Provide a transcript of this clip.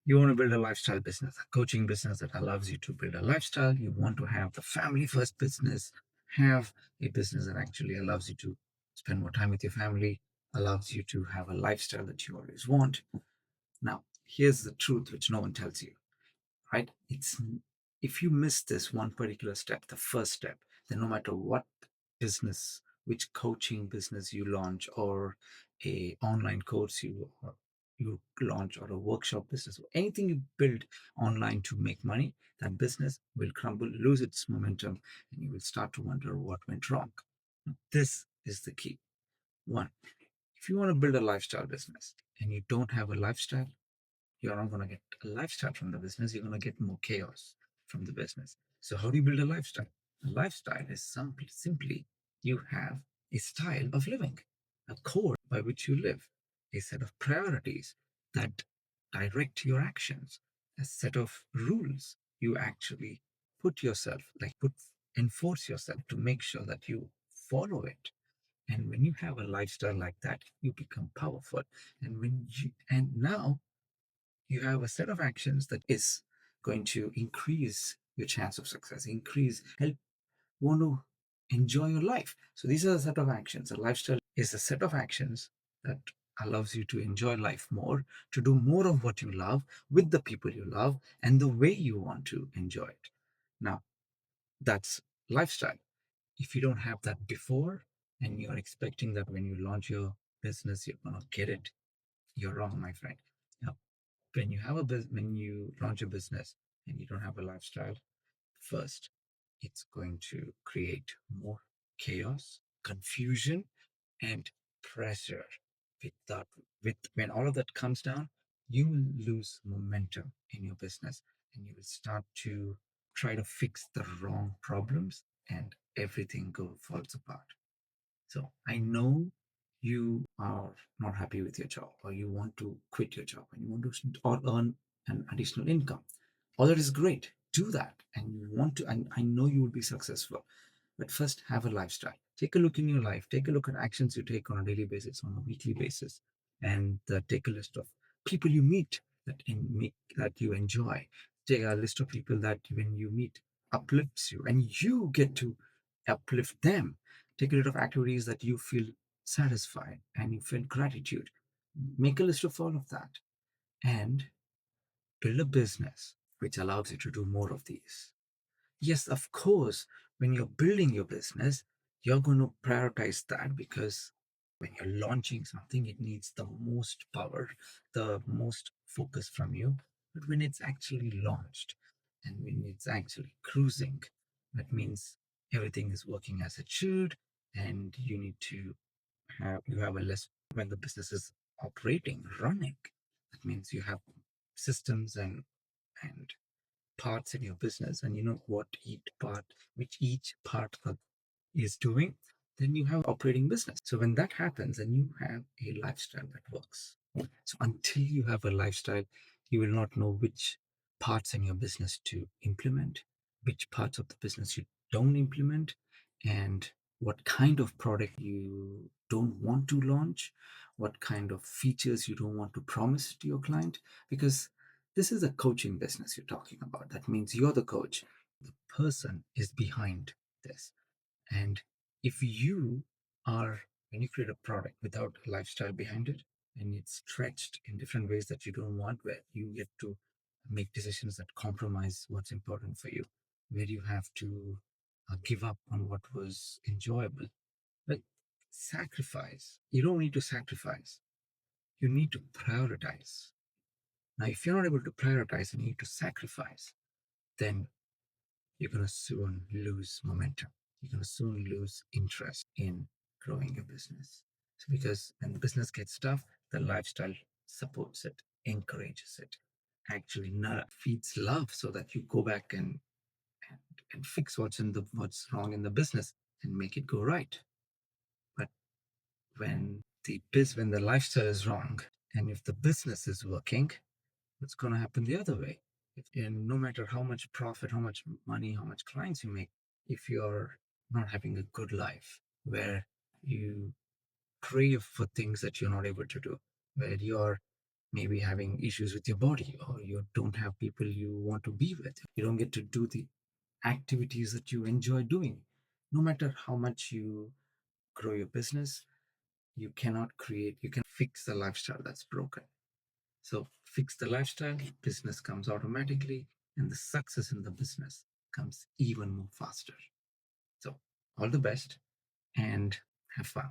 You want to build a lifestyle business, a coaching business that allows you to build a lifestyle. You want to have the family first business, have a business that actually allows you to spend more time with your family, allows you to have a lifestyle that you always want. Now, here's the truth which no one tells you, right? It's if you miss this one particular step, the first step, then no matter what business, which coaching business you launch, or a online course you launch, or a workshop business, or anything you build online to make money, that business will crumble, lose its momentum, and you will start to wonder what went wrong. This is the key. One, if you want to build a lifestyle business and you don't have a lifestyle, you're not going to get a lifestyle from the business. You're going to get more chaos from the business. So, how do you build a lifestyle? A lifestyle is simply you have a style of living, a code by which you live, a set of priorities that direct your actions, a set of rules you actually put yourself, enforce yourself to make sure that you follow it. And when you have a lifestyle like that, you become powerful. And now you have a set of actions that is going to increase your chance of success, help you want to enjoy your life. So these are the set of actions. A lifestyle is a set of actions that allows you to enjoy life more, to do more of what you love with the people you love and the way you want to enjoy it. Now, that's lifestyle. If you don't have that before and you're expecting that when you launch your business, you're going to get it, you're wrong, my friend. Now, when you launch a business and you don't have a lifestyle, first, it's going to create more chaos, confusion, and pressure. With that, with when all of that comes down, you will lose momentum in your business, and you will start to try to fix the wrong problems, and everything falls apart. So I know you are not happy with your job, or you want to quit your job and you want to or earn an additional income. All that is great. Do that. And you want to, and I know you will be successful. But first, have a lifestyle. Take a look in your life. Take a look at actions you take on a daily basis, on a weekly basis, and take a list of people you meet that you enjoy. Take a list of people that when you meet uplifts you, and you get to uplift them. Take a list of activities that you feel satisfied and you feel gratitude. Make a list of all of that and build a business which allows you to do more of these. Yes, of course, when you're building your business, you're going to prioritize that because when you're launching something, it needs the most power, the most focus from you. But when it's actually launched and when it's actually cruising, that means everything is working as it should, and you need to have a less when the business is operating, running. That means you have systems and parts in your business, and you know what each part is doing, then you have operating business. So when that happens, then you have a lifestyle that works. So until you have a lifestyle, you will not know which parts in your business to implement, which parts of the business you don't implement, and what kind of product you don't want to launch, what kind of features you don't want to promise to your client, because this is a coaching business you're talking about. That means you're the coach. The person is behind this. And if you are, when you create a product without a lifestyle behind it, and it's stretched in different ways that you don't want, where you get to make decisions that compromise what's important for you, where you have to give up on what was enjoyable. Like sacrifice. You don't need to sacrifice. You need to prioritize. Now, if you're not able to prioritize and you need to sacrifice, then you're going to soon lose momentum. You're going to soon lose interest in growing your business. So, because when the business gets tough, the lifestyle supports it, encourages it, actually feeds love so that you go back and, and fix what's wrong in the business and make it go right. But when the lifestyle is wrong and if the business is working, what's going to happen the other way? And no matter how much profit, how much money, how much clients you make, if you're not having a good life where you crave for things that you're not able to do, where you're maybe having issues with your body, or you don't have people you want to be with. You don't get to do the activities that you enjoy doing. No matter how much you grow your business, you cannot create, you can fix the lifestyle that's broken. So fix the lifestyle, business comes automatically, and the success in the business comes even more faster. So all the best and have fun.